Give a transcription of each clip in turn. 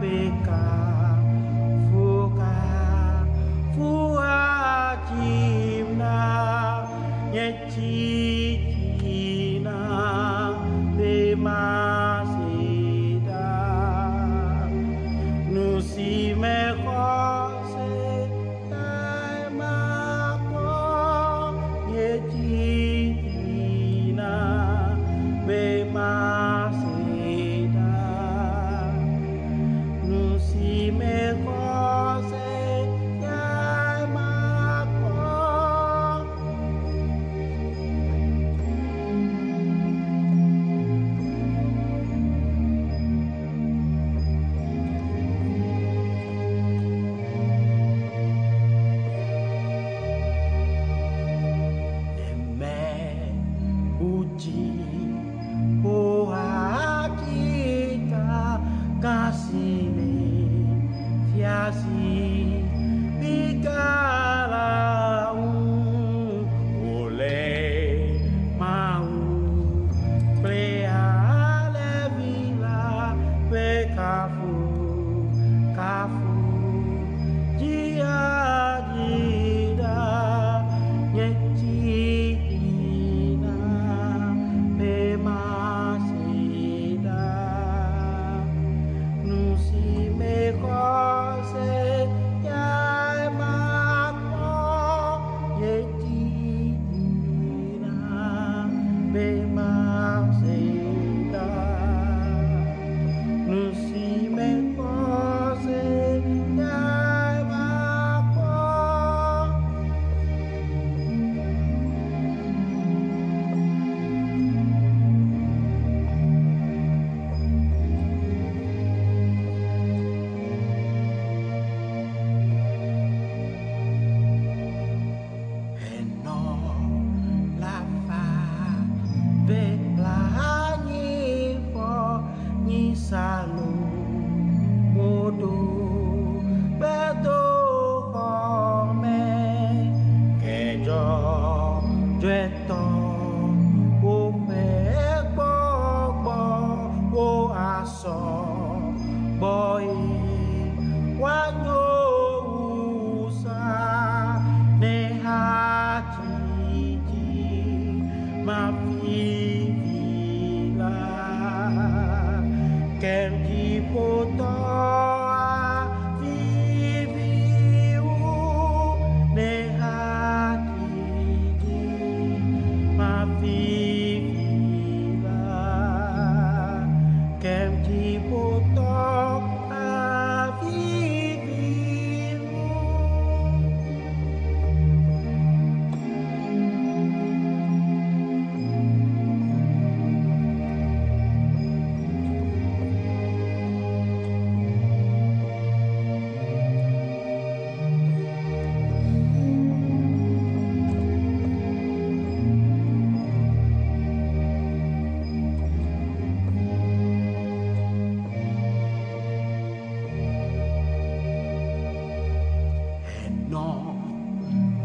peka fuka fua chimna nyechina be masida nusi me kose ma ko nyechina be masida nusi me kose kasile fiasi bikalau oleh mau pleale vila pekafu kafu dia jida nyecina bemasida nusi me kose yai mako yetina be masida nusi me kose yai mako salu modo beto kome kejo jeto o pekbo o aso boy wanyo usa ne haji mafivila kem kipoto viviu ne hati ma vivila kem kipoto viviu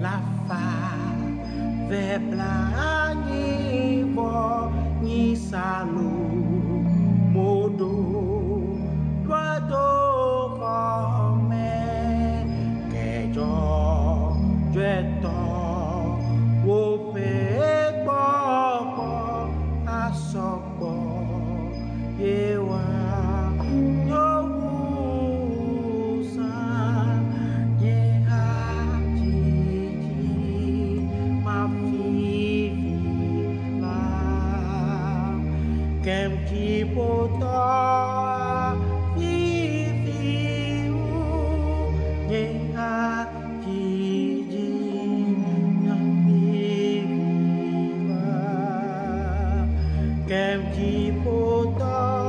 la fa ve plani bo ni salu modo tuado come kejo jeto wo pe popo asopo yewa kem kipoto viviu nyeha kiji nyambila kem kipoto